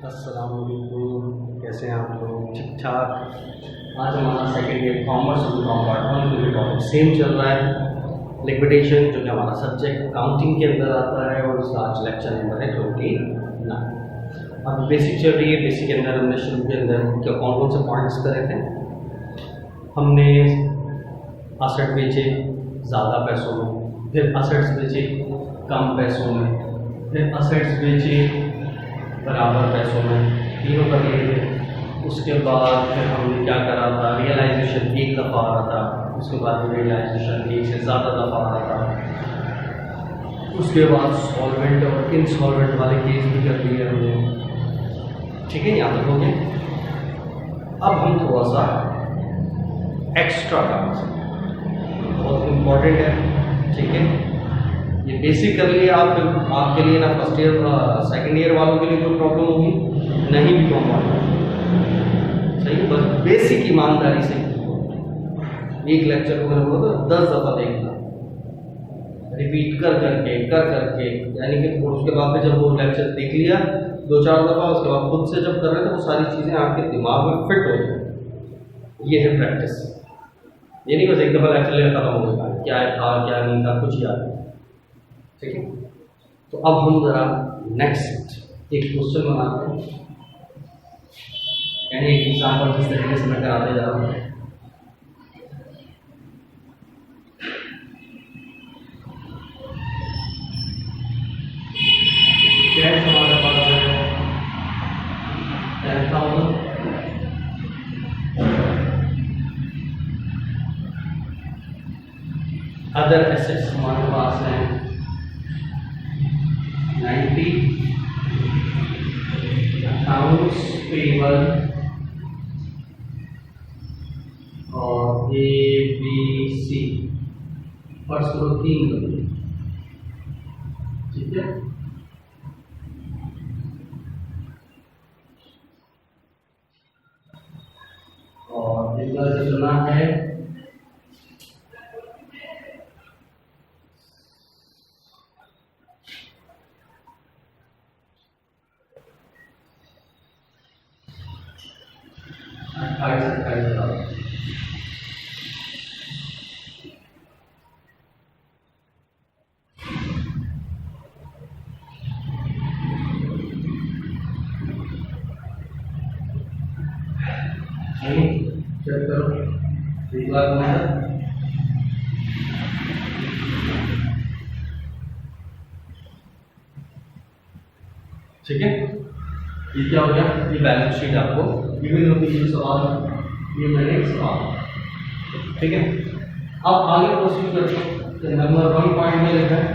अस्सलाम वालेकुम, कैसे हैं आप लोग? ठीक ठाक। आज हमारा सेकेंड ईयर कॉमर्स पार्ट 1 जो टॉपिक सेम चल रहा है, लिक्विडेशन, जो कि हमारा सब्जेक्ट अकाउंटिंग के अंदर आता है और उसका आज लेक्चर नंबर है 29। अब बेसिक चल रही है। बेसिक के अंदर हमने शुरू के अंदर क्या कौन कौन से पॉइंट्स करे थे? हमने असेट बेचे ज़्यादा पैसों में, फिर असेट्स बेचे कम पैसों में, फिर असेट्स बेचे बराबर पैसों में, तीनों कर लिए थे। उसके बाद फिर हमने क्या करा था, रियलाइजेशन एक दफ़ा आ रहा था, उसके बाद रियलाइजेशन एक से ज़्यादा दफ़ा आ रहा था। उसके बाद सॉल्वेंट और इनसॉल्वेंट वाले केस भी कर लिए हमने। ठीक है, यहाँ तक हो गया। अब हम थोड़ा सा एक्स्ट्रा काम से, बहुत इम्पोर्टेंट है, ठीक है। ये बेसिक कर लिए आपके लिए ना फर्स्ट ईयर सेकंड ईयर वालों के लिए कोई प्रॉब्लम होगी नहीं, भी कॉम्पाउंड सही। बस बेसिक ईमानदारी से एक लेक्चर को अगर तो 10 दफ़ा देखना, रिपीट कर करके, यानी कि उसके बाद में जब वो लेक्चर देख लिया 2-4 दफ़ा, उसके बाद खुद से जब कर रहे हैं तो वो सारी चीज़ें आपके दिमाग में फिट हो जाए। ये है प्रैक्टिस। ये नहीं बस एक दफ़ा लेक्चर लेकर खत्म हो गया, क्या था क्या नहीं था कुछ याद नहीं, ठीक है। तो अब हम ज़रा नेक्स्ट एक क्वेश्चन बनाते हैं, यानी एक एग्जाम्पल जिस तरीके से मैं कराते जा रहा हूँ। कैश हमारे पास है 10,000, अदर एसेट्स हमारे पास हैं 90, अकाउंट्स पेबल और ABC फर्स्ट को 3 कर दिए, ठीक है। और इधर से चुना है चेक करो एक बार ठीक है। ये क्या हो गया, ये बैलेंस शीट आपको ये सवाल, ये मैंने सवाल, ठीक है। अब आगे प्रोसीड करते हैं। नंबर 1 पॉइंट में लिखा है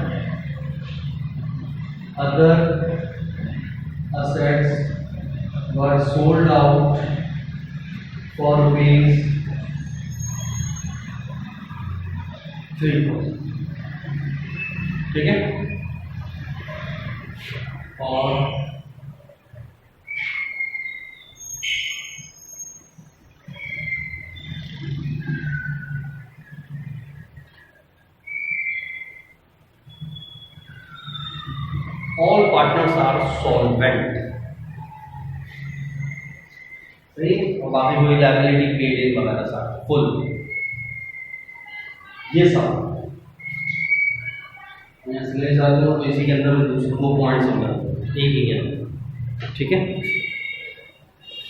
other assets were sold out for rupees 3,000, ठीक है। और all partners are solvent, सही। और बाकी कोई लायबिलिटी पेड वगैरह सब फुल, ये सब मैं इसलिए चाहता हूँ इसी के अंदर 2 पॉइंट्स होंगे एक ही है, ठीक है।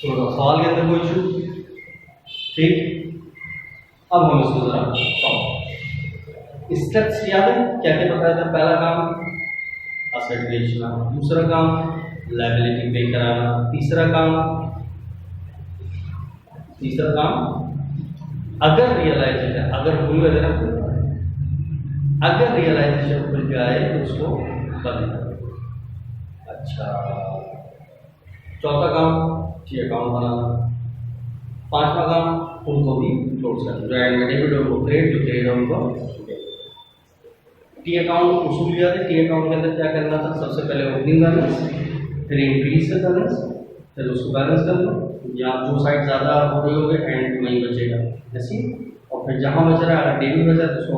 तो सवाल के अंदर कोई इशू, ठीक। अब हम इसको जरा सॉल्व, स्टेप्स याद है क्या क्या बताया था? पहला काम असेट बेचना, दूसरा काम लायबिलिटी पे कराना, तीसरा काम अगर रियलाइजेशन, अगर भूल गए ना, अगर रियलाइजेशन भूल जाए तो उसको बंद कर। अच्छा, चौथा काम टी अकाउंट बनाना, पांचवा काम उनको भी क्लोज करना, जो एंड में डेबिट उनको क्रेडिट, जो क्रेडिट उनको टी अकाउंट उसूल लिया था। टी अकाउंट के अंदर क्या करना था? सबसे पहले ओपनिंग बैलेंस, फिर इंक्रीज का बैलेंस, फिर उसको बैलेंस कर लो, या जो साइड ज़्यादा हो रही होगी एंड में ही बचेगा ऐसी, और फिर जहाँ बच रहा है अगर डेबिट बचा तो उसको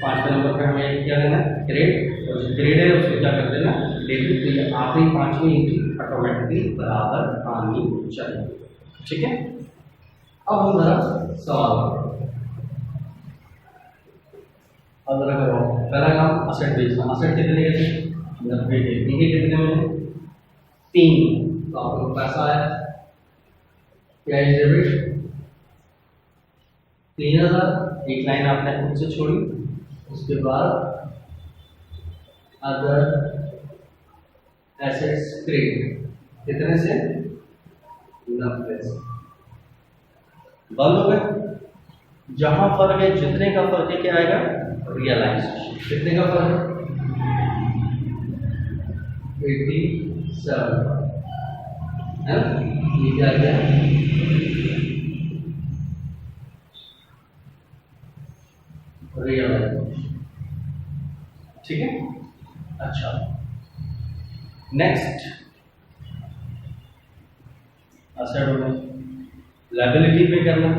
5वें नंबर पर हमें क्या करना है? क्रेडिट, और जो ग्रेड है उसको क्या कर देना डेबिट, तो ये आखिरी 5वीं एंट्री ऑटोमेटिकली बराबर आनी चाहिए। ठीक है, अब हम जरा सवाल अब जरा करो। पहला काम असेट बेचना। असेट कितने के थे? 90 के। ये कितने में? 3। तो आपको पैसा आया, क्या है डेबिट 3000। एक लाइन आपने खुद से छोड़ी, उसके बाद अदर एसेट्स क्रेडिट कितने से? 90 से। बंद हो गए। जहां फर्क है, जितने का फर्क है क्या आएगा? रियलाइजेशन। कितने का फर्क है? 87 है ना? ये क्या गया? रियलाइजेशन। ठीक है, अच्छा नेक्स्ट असेट हो गया, लायबिलिटी पे करना।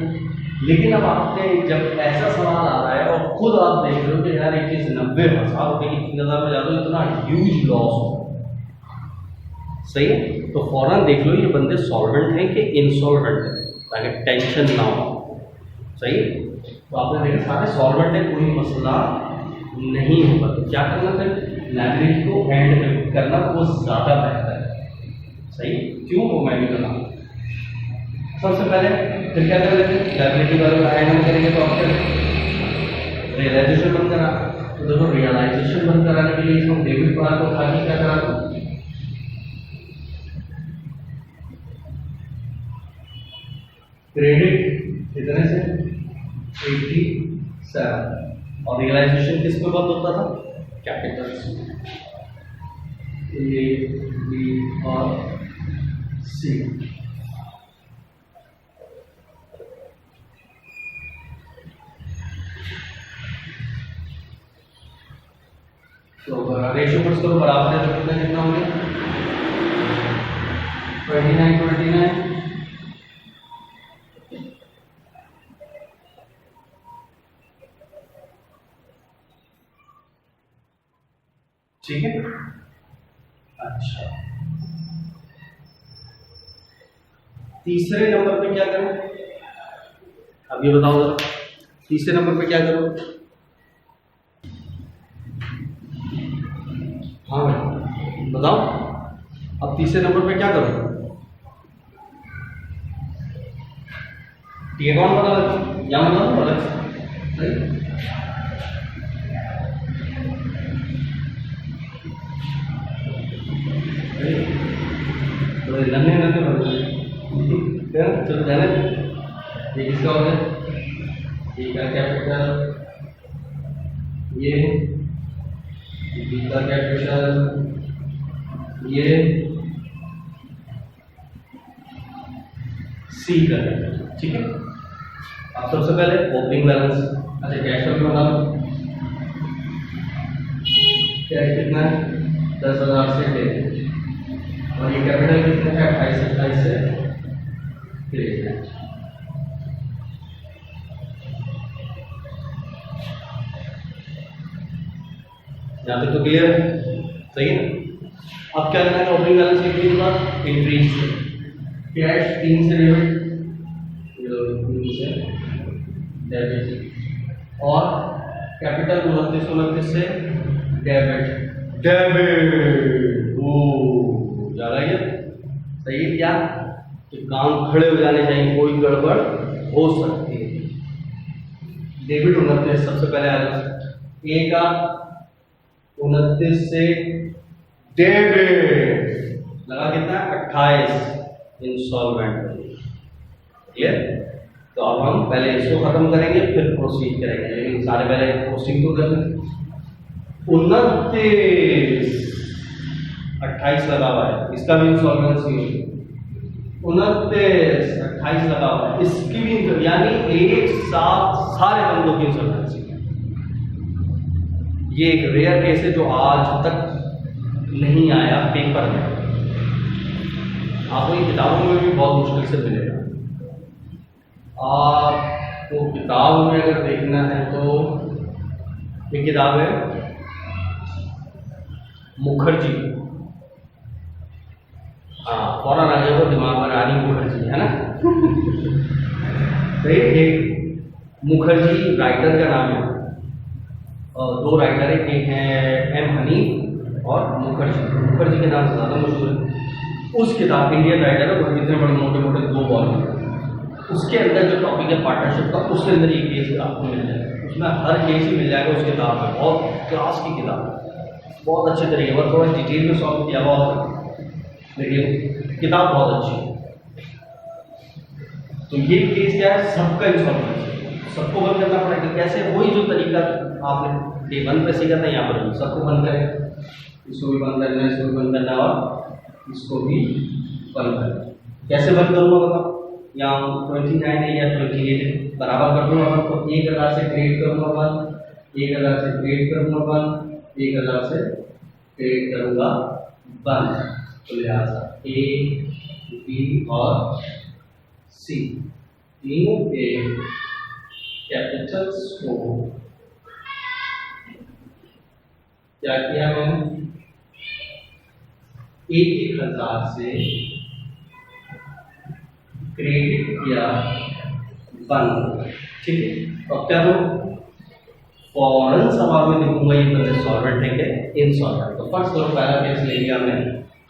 लेकिन अब आपने जब ऐसा सवाल आ रहा है और खुद आप देख रहे हो कि यार एक चीज 90,000 रुपये की 3000 में ज्यादा, इतना ह्यूज लॉस हो, सही है, तो फौरन देख लो ये बंदे सॉल्वेंट हैं कि इनसॉल्वेंट है, ताकि टेंशन ना हो। सही है, तो आपने देखा सारे सॉल्वेंट है, कोई मसला नहीं होगा। तो क्या करना था? लाइब्रेरी को एंड करना वो ज़्यादा बेहतर है। सही, क्यों? वो मैं भी करना सबसे पहले। फिर क्या कर लेते हैं? लाइब्रेरी वाले का एंड में करेंगे तो ऑप्शन रियलाइजेशन बंद करा। तो देखो रियलाइजेशन बंद कराने के लिए इसको डेबिट पार्ट को उठा के क्या करा दो? क्रेडिट कितने से? 87। और रियलाइजेशन किस पे बंद होता था? कैपिटल A, B और C। तो रेशियो पुट करो, बराबर है तो कितना हो गया? 29। ठीक है, अच्छा तीसरे नंबर पे क्या करें? अब ये बताओ जरा, तीसरे नंबर पे क्या करो? हाँ भाई बताओ, अब तीसरे नंबर पे क्या करो? टी अकाउंट बता दो, या बताओ अलग से। नन्हे नन्हे चलो जाने। ये किसका हो गया? ए का कैपिटल, ये बी का कैपिटल, ये सी का कैपिटल। ठीक है, अब सबसे पहले ओपनिंग बैलेंस। अच्छा कैश फ्लो बना लो। कैश कितना है? 10,000 से ले, और ये कैपिटल कितना है? 28 से क्रेडिट। यहाँ पे तो क्लियर है, सही है। अब क्या करना है? ओपनिंग बैलेंस लिखने के बाद इंक्रीज कैश 3 से डेबिट, और कैपिटल 29 से डेबिट। ओ ज्यादा ही सही है क्या? कि काम खड़े हो जाने चाहिए, कोई गड़बड़ हो सकती है। डेबिट 29 सबसे पहले आएगा। ए का 29 से डेबिट लगा कितना? 28 इंस्टॉलमेंट। क्लियर? तो अब हम पहले इसको खत्म करेंगे फिर प्रोसीड करेंगे, लेकिन सारे पहले पोस्टिंग तो कर लें। 29 28 लगा हुआ है, इसका भी इंस्टॉलमेंसी होगी। 29 28 लगा हुआ है, इसकी भी, यानी एक साथ सारे बंदों की इंस्टॉलमेंसी। ये एक रेयर केस है जो आज तक नहीं आया पेपर में, आपको ये किताबों में भी बहुत मुश्किल से मिलेगा। आपको किताब में अगर देखना है तो ये किताब है मुखर्जी, हाँ फौरन आ जाएगा दिमाग में रानी मुखर्जी, है ना। तो एक मुखर्जी राइटर का नाम है, और दो राइटर है, एक है एम हनीफ और मुखर्जी के नाम से ज़्यादा मशहूर है। उस किताब इंडियन राइटर है, वो इतने बड़े मोटे मोटे 2 वॉल्यूम, उसके अंदर जो टॉपिक है पार्टनरशिप का, उसके अंदर ये केस आपको मिल जाएगा, उसमें हर केस ही मिल जाएगा उस किताब में। बहुत क्लास की किताब, बहुत अच्छे तरीके पर थोड़ा डिटेल में सॉल्व किया हुआ होगा, लेकिन किताब बहुत अच्छी है। तो ये केस क्या है, सबका इंसॉल्वेंसी, सबको बंद करना पड़ेगा। कैसे? वही जो तरीका आपने डे 1 पे सीखा था, यहाँ पर सबको बंद करें, इसको भी बंद करना है, इसको भी बंद करना है और इसको भी बंद करना है। कैसे बंद करूँगा बताओ? यहाँ 29 है या 28 बराबर कर दूँगा, तो 1000 से क्रिएट करूँगा 1, 1000 से क्रिएट करूँगा 1, 1000 से क्रिएट करूँगा 1। तो लिहाजा ए, बी और सी तीनों के कैपिटल्स को क्या किया मैंने? 1000 से क्रेडिट किया 1। ठीक है, अब क्या करूँ? फौरन सवाल में लिखूंगा ये पहले सॉल्वेंट है क्या इनसॉल्वेंट। तो फर्स्ट करो, पहला केस ले लिया हमने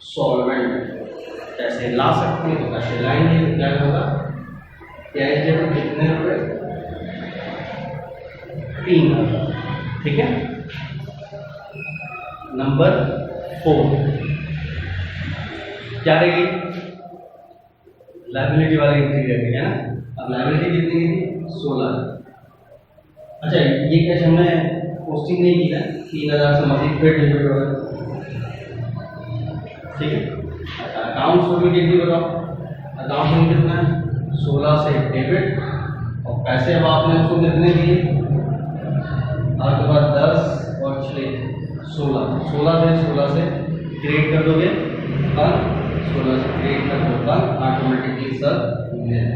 सॉल्वेंट, कैसे ला सकते हैं? तो कैसे लाएंगे? क्या होगा? क्या है? कितने रुपए? 3000। ठीक है। नंबर 4 क्या रहेगी? लायबिलिटी वाली एंट्री रहेगी, है ना। अब लायबिलिटी कितनी थी? 16। अच्छा, ये कैश हमने पोस्टिंग नहीं की ना, 3000 से मजीद फिर डेबिट हो गया। ठीक है। अच्छा, अकाउंट्स को भी डेबिट बताओ। अकाउंट में कितना है? 16 से डेबिट, और पैसे अब आपने उसको कितने दिए? आपके पास 10 और 6 16 से क्रिएट कर दोगे 1, 16 से क्रिएट कर दो 1, ऑटोमेटिकली सब मिल।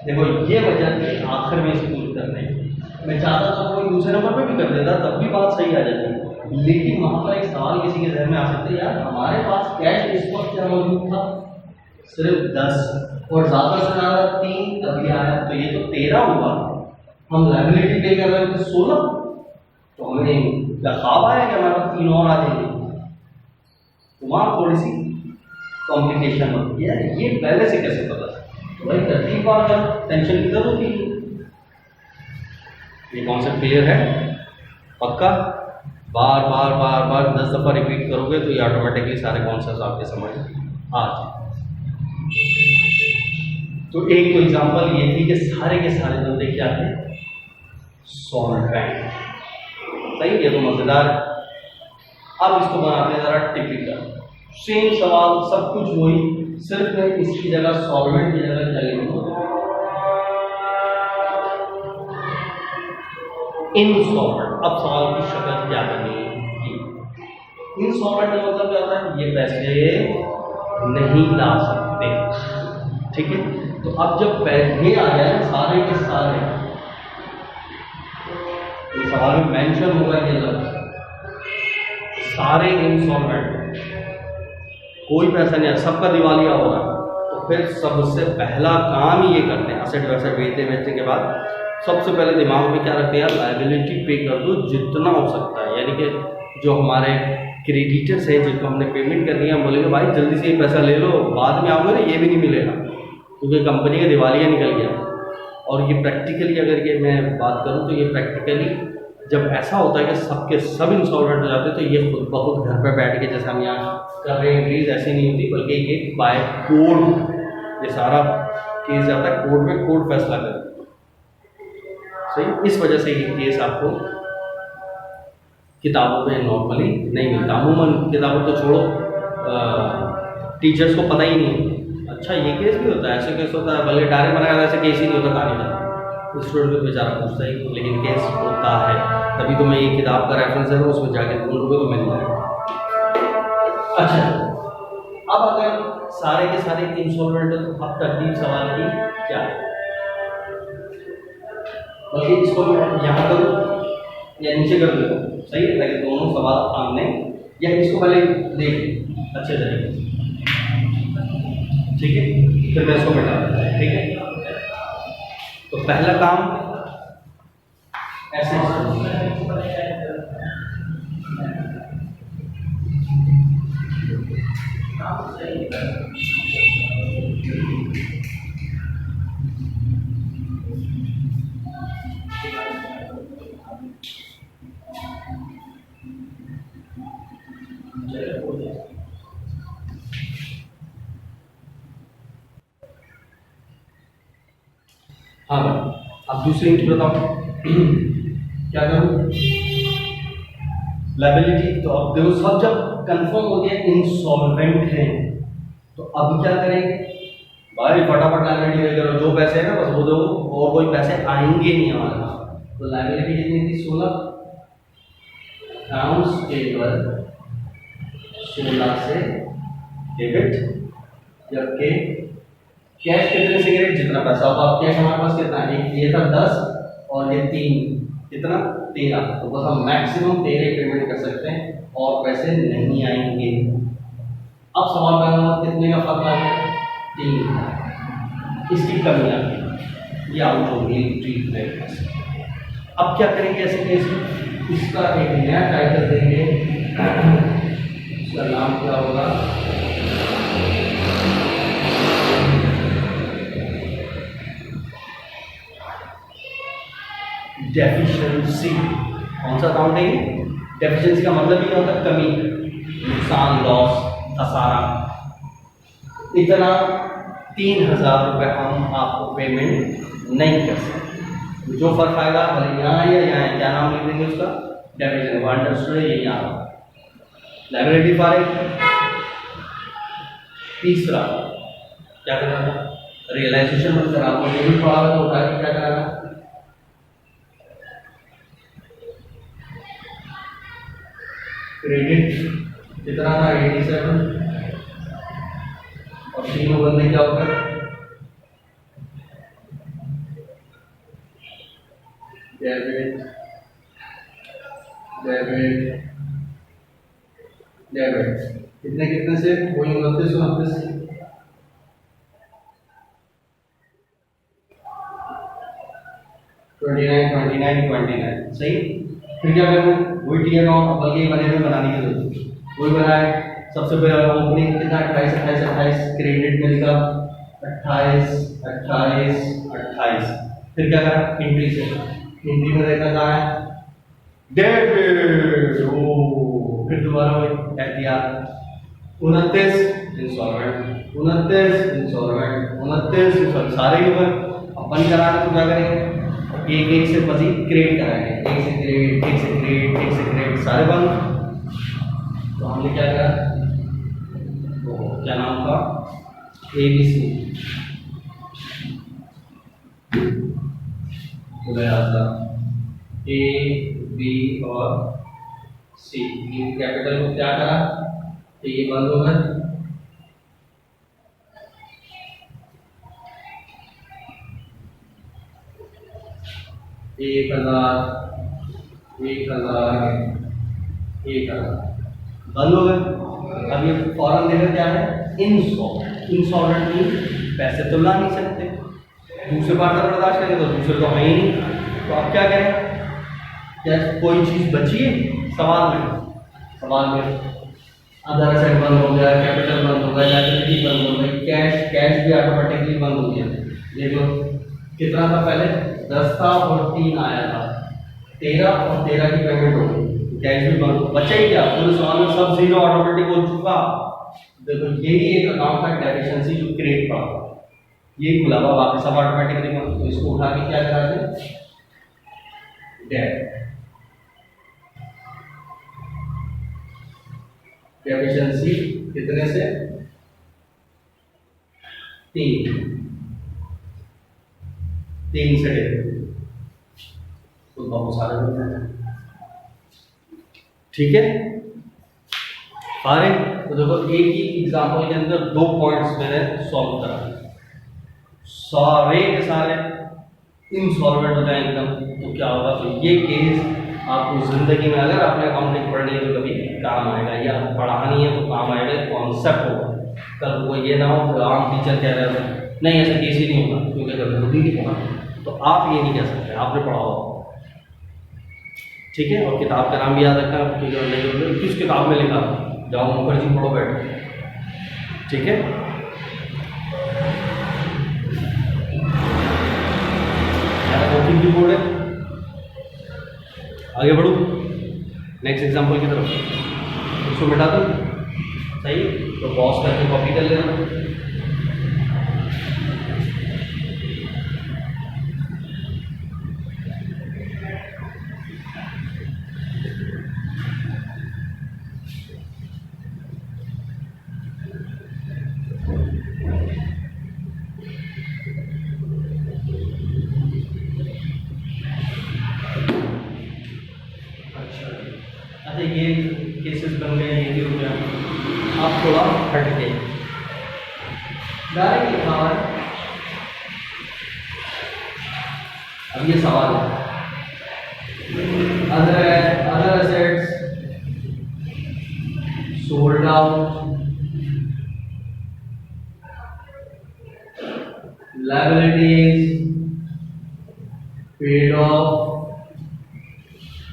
देखो ये वजह थी आखिर में इसको करने की। मैं चाहता था कोई दूसरे नंबर पे भी कर देता, तब भी बात सही आ जाती, लेकिन वहाँ पर एक सवाल किसी के जहन में आ सकता है, यार हमारे पास कैश इस वक्त क्या मौजूद था? सिर्फ 10, और ज़्यादा से ज़्यादा 3 अभी आया, तो ये तो 13 हुआ। हम लायबिलिटी पे कर रहे थे 16, तो हमें क्या ख्वाब आया कि हमारे पास 3 और आ जाएंगे? तो वहाँ थोड़ी सी कॉम्प्लिकेशन होती है, ये पहले से कैसे पता? तो भाई तरतीब बार कर, टेंशन किधर होती है। ये कॉन्सेप्ट क्लियर है? पक्का? बार बार बार बार 10 दफ़ा रिपीट करोगे तो ये ऑटोमेटिकली सारे कॉन्सेप्ट आपके समझ आ जाए। तो एक तो एग्जांपल ये थी कि सारे के सारे बंदे क्या थे? सॉल्वेंट। सही, ये तो मजेदार है। अब इसको बनाते हैं जरा टिपिकल। सेम सवाल, सब कुछ वही, सिर्फ मैं इसकी जगह सॉल्वेंट की जगह क्या लिखूंगा? इनसॉल्वेंट। अब सवाल की शक्ल क्या बनेगी? इनसॉल्वेंट का मतलब क्या होता है? ये पैसे नहीं ला सकते। ठीक है, तो अब जब पैसे आ जाए सारे के सारे, ये सवाल में मेंशन होगा ये लफ्ज, सारे इनसॉल्वेंट, कोई पैसा नहीं है, सबका दिवालिया हो रहा है, तो फिर सबसे पहला काम ही ये करते हैं, असेट वैसेट बेचने के बाद सबसे पहले दिमाग में क्या रखते हैं? लायबिलिटी पे कर दो जितना हो सकता है। यानी कि जो हमारे क्रेडिटर्स हैं जिनको हमने पेमेंट करनी है, हम बोलेंगे भाई जल्दी से ये पैसा ले लो, बाद में आओगे ना ये भी नहीं मिलेगा, क्योंकि कंपनी का दिवालिया निकल गया। और ये प्रैक्टिकली अगर ये मैं बात करूँ तो ये प्रैक्टिकली जब ऐसा होता है कि सबके सब इंसॉल्वेंट हो जाते हैं, तो ये खुद बहुत घर पर बैठ के, जैसे हम यहाँ कर रहे हैं इंक्रीज, ऐसे नहीं होती, बल्कि ये बाय कोर्ट ये सारा केस जाता है कोर्ट में, कोर्ट फैसला करता है। सही, इस वजह से ये केस आपको किताबों में नॉर्मली नहीं मिलता। अमूमन किताबों तो छोड़ो, टीचर्स को पता ही नहीं। अच्छा ये केस भी होता है, ऐसे केस होता है, बल्कि डायरेक्ट बनाया था, ऐसे केस ही नहीं होता कहानी का, स्टूडेंट को बेचारा पूछता ही, लेकिन केस होता है। तभी तो मैं ये किताब का रेफरेंस है, उसमें जाके ढूंढोगे तो मिल जाएगा। अच्छा, अब अगर सारे के सारे इंसॉल्वेंट है तो अब तरतीब सवाल की क्या है? बल्कि इसको मैं यहाँ करूँ या नीचे कर दूँ, सही है, ताकि दोनों सवाल आमने या इसको पहले देख अच्छे तरीके से, ठीक है, फिर मैं इसको मिटा देता हूं, ठीक है। तो पहला काम ऐसे हाँ भाई, अब दूसरी इंट्री बताओ क्या करूँ, लायबिलिटी। तो अब देखो सब जब कंफर्म हो गया इंसॉल्वेंट है, तो अब क्या करेंगे भाई, फटाफट लायबिलिटी ले करो, जो पैसे हैं ना बस वो दो, और कोई पैसे आएंगे नहीं हमारे पास। तो लायबिलिटी कितनी थी 16, अकाउंट्स पेबल 16 से डेबिट, जबकि कैश कितने से क्रेडिट, जितना पैसा होगा। अब कैश हमारे पास कितना है, एक ये था 10 और ये 3, कितना 13, तो बस हम मैक्सिमम 13 पेमेंट कर सकते हैं और पैसे नहीं आएंगे। अब सवाल पैदा हुआ कितने का फर्क आ गया, 3, इसकी कमी आ गई, ये आउट हो गई ट्रीटमेंट। अब क्या करेंगे ऐसे केस में, इसका एक नया टाइटल देंगे, इसका नाम क्या होगा, डेफिशिएंसी। कौन सा अकाउंट है ये, डेफिशिएंसी का मतलब ये होता है कमी, नुकसान, लॉस, खसारा। इतना 3000 रुपये हम आपको पेमेंट नहीं कर सकते। जो फर्क आएगा भले यहाँ या यहाँ, क्या नाम लिख देंगे उसका, डेफिशिएंसी। अंडरस्टूड है, ये यहाँ लायबिलिटी फारिग। तीसरा क्या करना था, रियलाइजेशन मत करा, आपको ये भी पढ़ा हुआ तो उठा के क्या कराना, क्रेडिट कितना था 87, और 3 बदलने क्या होगा, डेबिट डेबिट डेबिट, कितने कितने से, वही 29 29 सही। फिर क्या करूँ, वही टी अकाउंट बल्कि बने हुए बनाने की जरूरत, वही बनाए। सबसे पहले ओपनिंग कितना 28 क्रेडिट में लिखा 28। फिर क्या करा, एंट्री से, एंट्री में देखा कहाँ है, डेबिट। ओ फिर दोबारा वही एफडीआर 29 इंसॉल्वेंट, 29 सारे ही ऊपर। अब बंद कराना तो क्या करेंगे, एक एक से मजीद क्रिएट कराएंगे, एक से क्रिएट, एक से क्रिएट, एक से क्रिएट, सारे बंद। तो हमने क्या करा, तो क्या नाम था, ABC A, B और C, कैपिटल को क्या करा, तो ये बंद हो गया। एक हजार बंद हो गए। अब ये फॉरन देना क्या है, इंसॉल्वेंट, पैसे तो ला नहीं सकते, दूसरे पार्टनर बर्दाश्त करेंगे तो दूसरे तो है ही नहीं। तो अब क्या करें, क्या कोई चीज़ बची है सवाल में, अदर एसेट बंद हो गया, कैपिटल बंद हो गया, लायबिलिटी बंद हो गई, कैश भी ऑटोमेटिकली बंद हो गया। देख लो कितना था पहले, 10 था और 3 आया था, 13 और 13 की पेमेंट हो गई, कैश भी बंद, बचा ही क्या, पूरे सवाल में सब जीरो ऑटोमेटिक हो चुका। देखो यही एक अकाउंट का डेफिशिएंसी जो क्रिएट पड़ा, ये खुला हुआ वापस सब ऑटोमेटिकली, तो इसको उठा के क्या कराते, डेफिशिएंसी कितने से, 3 से डेबिट, तो बहुत सारे होते हैं, ठीक है। सारे तो देखो एक ही एग्जांपल के अंदर 2 पॉइंट्स मैंने सॉल्व करा, सारे के सारे इनसॉल्वेंट हो जाए एकदम, तो क्या होगा, तो ये केस आपको ज़िंदगी में अगर आपने अकाउंटिंग पढ़नी है तो कभी काम आएगा, या पढ़ानी है तो काम आएगा, कॉन्सेप्ट होगा। कल वो ये ना हो कि आम टीचर कह रहे हैं नहीं ऐसा केस ही नहीं होगा क्योंकि कभी खुद ही नहीं पढ़ा, तो आप ये नहीं कह सकते आपने पढ़ा हो। ठीक है, और किताब का नाम भी याद रखना क्योंकि किस किताब में लिखा, जाओ मुखर्जी पढ़ो बैठो। ठीक है, की बोर्ड है। आगे बढ़ो नेक्स्ट एग्जांपल की तरफ, इसको मिटा दो। सही, तो पॉज करके कॉपी कर लेना। अच्छा, ये केसेस बन गए, ये भी हो गया। आप थोड़ा हट गए, डायरेक्ट लिखा हुआ है। अब ये सवाल है, other assets sold out, liabilities paid of.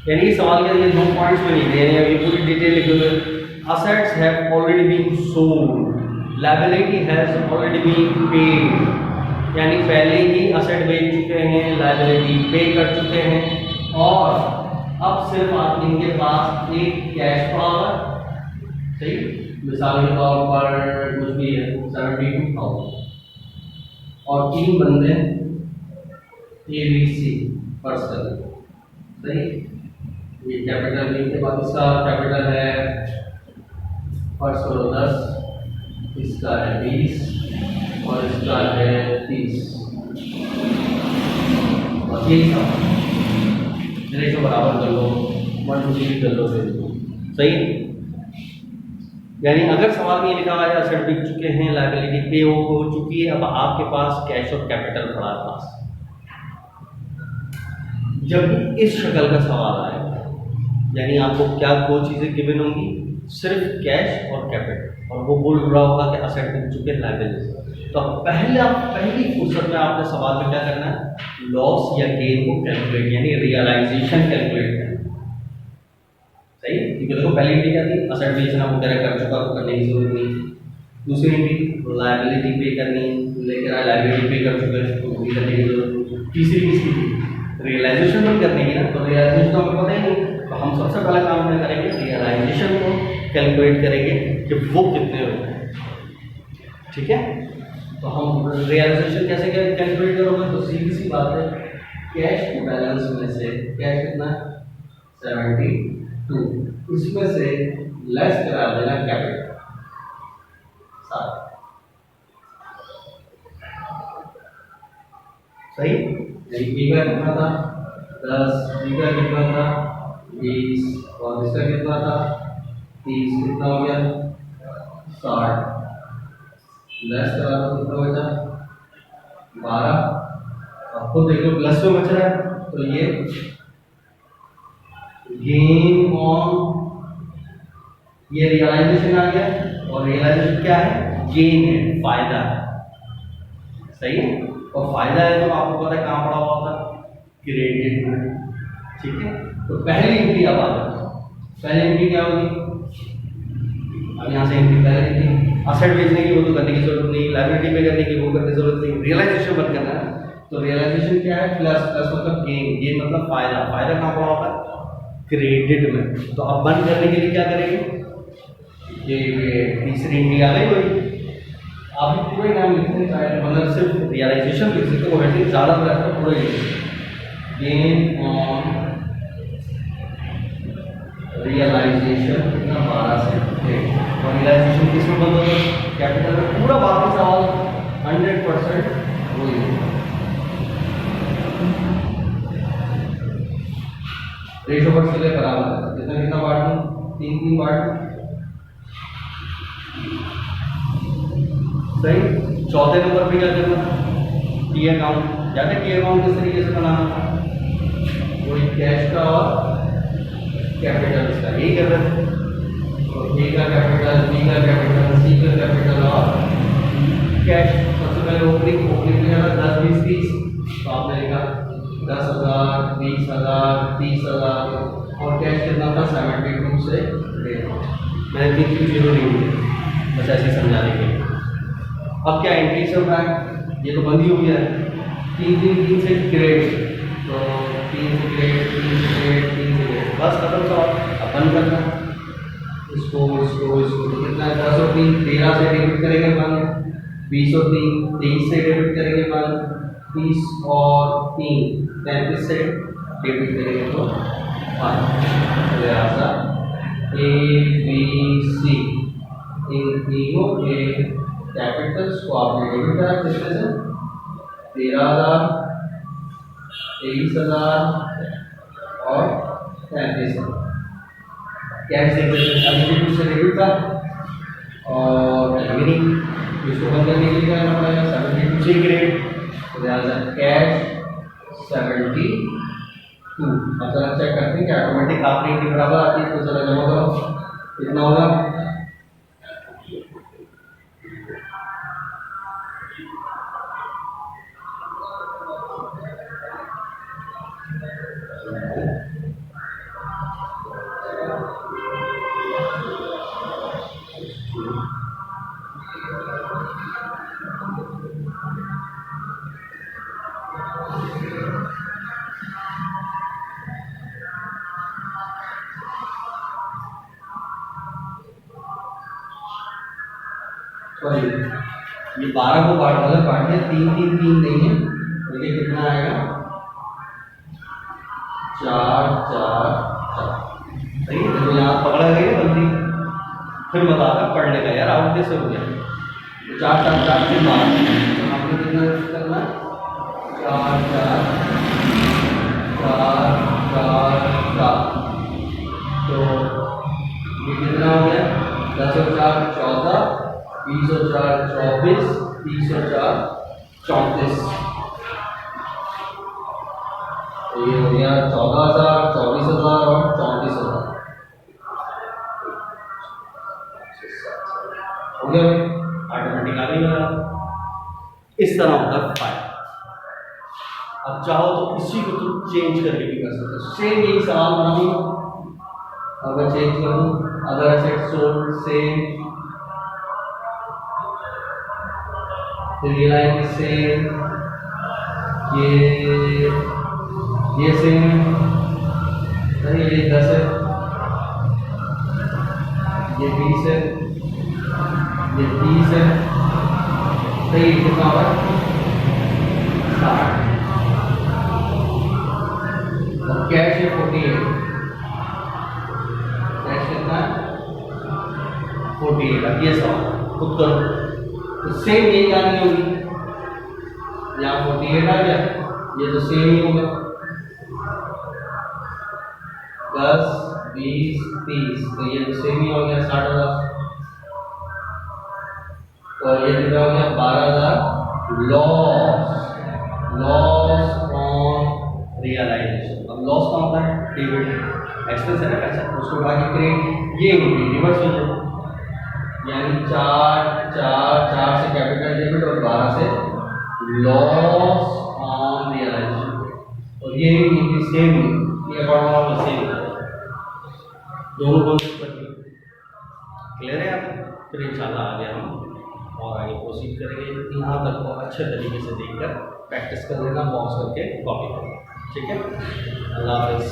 यानी सवाल के लिए 2 पॉइंट्स में नहीं देने, अभी पूरी डिटेल लिखी हुई है। Assets have already been sold, liability has already been paid, यानी पहले ही असेट बेच चुके हैं, लायबिलिटी पे कर चुके हैं, और अब सिर्फ आप इनके पास एक कैश पड़ा हुआ है। सही, मिसाल के तौर पर कुछ भी है 72,000 और 3 बंदे ABC पर्सन। सही, ये कैपिटल इनके पास, इसका कैपिटल है फर्स्ट करो 10, इसका है 20 और इसका है 30, और यही सब रेशो बराबर कर लो, 1:3 कर लो फिर। सही, यानी अगर सवाल में ये लिखा हुआ है असेट बिक चुके हैं, लायबिलिटी पे हो चुकी है, अब आपके पास कैश और कैपिटल पड़ा है पास। जब इस शक्ल का सवाल आएगा, यानी आपको क्या 2 चीज़ें गिवन होंगी, सिर्फ कैश और कैपिटल, और वो बोल रहा होगा कि असेट बिक चुके हैं, लायबिलिटी। तो पहली फुर्सत में आपने सवाल में क्या करना है, लॉस या गेन को कैलकुलेट, यानी रियलाइजेशन कैलकुलेट करना। सही, क्योंकि देखो पहली एंट्री क्या थी, असेट बेचना वगैरह कर चुका तो करने की जरूरत नहीं। दूसरी एंट्री लायबिलिटी पे करनी, लेकर आए लायबिलिटी पे कर चुके हैं तो भी करने की जरूरत नहीं। तीसरी किसकी थी, रियलाइजेशन बंद करने की ना, तो रियलाइजेशन तो हमें पता ही नहीं, तो हम सबसे पहला काम क्या करेंगे, रियलाइजेशन को कैलकुलेट करेंगे कि वो कितने होते हैं। ठीक है, तो हम रियलाइजेशन कैसे कैलकुलेट करोगे, तो सीधी सी बात है, कैश बैलेंस में से कैश कितना 72, इसमें से लेस करा देना कैपिटल 7। सही, बी का कितना था 10, बी का कितना था 20, और इसका कितना था 30, कितना हो गया 60, लेस करा तो कितना बचा 12। अब खुद देख लो प्लस में बच रहा है, तो ये गेन ऑन, ये रियलाइजेशन आ गया, और रियलाइजेशन क्या है, गेन है, फायदा है। सही है, और फायदा है तो आपको पता है कहाँ पड़ा हुआ था, क्रेडिट में। ठीक है, तो पहली एंट्री अब आ जाए, पहली एंट्री क्या होगी, अब यहाँ से एंट्री पहले लिखी, असेट बेचने की वो तो करने की जरूरत नहीं, लायबिलिटी पे करने की वो करने की जरूरत नहीं, रियलाइजेशन बंद करना है। तो रियलाइजेशन क्या है, प्लस, प्लस मतलब गेन, गेन मतलब फायदा, फायदा कहाँ पड़ा होता है, क्रेडिट में। तो अब बंद करने के लिए क्या करेंगे, ये तीसरी एंट्री आ गई कोई, आप पूरे नाम लिखते हैं, मतलब सिर्फ रियलाइजेशन लिख सकते हो, वैसे ज़्यादा रहता है पूरे गेन ऑन रियलाइजेशन कितना 12 से 8, और रियलाइजेशन किसमें बंद होगा, कैपिटल में। पूरा बाकी सवाल 100% वही है। रेशो पर चले बराबर, कितना कितना बांट दूँ, 3 बांट। सही, चौथे नंबर पे क्या करना, टी अकाउंट। जाते टी अकाउंट किस तरीके से बनाना था, वही कैश का और कैपिटल इसका यही कर रहे थे, तो ए का कैपिटल, बी का कैपिटल, सी का कैपिटल और कैश। सबसे पहले ओपनिंग में जाना 10 20 30, तो आपने लिखा 10,000 20,000 30,000 और कैश कितना था 72 से मैंने 3 जीरो नहीं दिए, बस ऐसे समझाने के लिए। अब क्या एंट्री से उठा है, ये तो बंद ही हो गया है, 3 से क्रेडिट, तो 3 से क्रेडिट 3 से क्रेडिट 3 से क्रेडिट, बस खत्म सवाल। अब बंद करना इसको तो कितना है 10 और 3 13 से डेबिट करेंगे बंद, 20 और 3 23 से डेबिट करेंगे बंद, 30 और 3 35 से डेबिट करेंगे तो लिहाजा ए बी सी इन तीनों के कैपिटल्स को आपने डेबिट करा किसमें से 13,000 23,000 और 35,000। कैश से डेबिट था और रिमेनिंग इसको बंद करने के लिए क्या करना पड़ेगा 72 से ग्रेड, तो लिहाजा कैश 72। अब जरा चेक करते हैं कि ऑटोमेटिक आपकी एंट्री बराबर आती है, तो जरा जमा करो कितना होगा सॉरी ये 12 को काट दिया 3 3 3 नहीं है, तो ये कितना आएगा 4 4 4। सही है, तो यहाँ पकड़ा गई गलती, फिर बताता पढ़ने का यार आउट कैसे हो गया। तो 4 4 4 से 12, तो आपने कितना करना 4 4 4 4 4, तो ये कितना हो गया 10 और 4 14, 20 और 4 24, 30 और 4 34, तो ये हो गया 14,000 24,000 और 34,000 हो गया ऑटोमेटिक आ गई। इस तरह होता है फाइल। अब चाहो तो इसी को तुम चेंज करके भी कर सकते हो, सेम यही सवाल बनाऊंगा। अगर चेंज करूं, अगर asset sold same, realize same, ये सेम है, ये 10 है, ये 20 है, ये 30 है, सही कितना होगा 60, और कैश है 48, कैश कितना 48। अब ये सवाल खुद करो, तो सेम यही आनी होगी, यहाँ 48 आ गया, ये तो सेम ही होगा 10 20 30, तो ये तो सेम ही हो गया 60,000, और ये कितना हो गया 12,000 लॉस ऑन रियलाइजेशन। अब लॉस का होता है डेबिट, एक्सपेंस है ना पैसा, उसको उठा के क्रेडिट, ये रिवर्स हो जाए, यानी 4 4 4 से कैपिटल डेबिट और 12 से लॉस ऑन रियलाइजेशन, और ये सेम ये अकाउंट सेम दोनों कॉन्सेप्ट पर क्लियर है आप। फिर इंशाल्लाह आगे हम और आगे प्रोसीड करेंगे। यहाँ तक को अच्छे तरीके से देखकर प्रैक्टिस कर लेना, बॉक्स करके कॉपी करना, ठीक है। अल्लाह हाफ़िज़।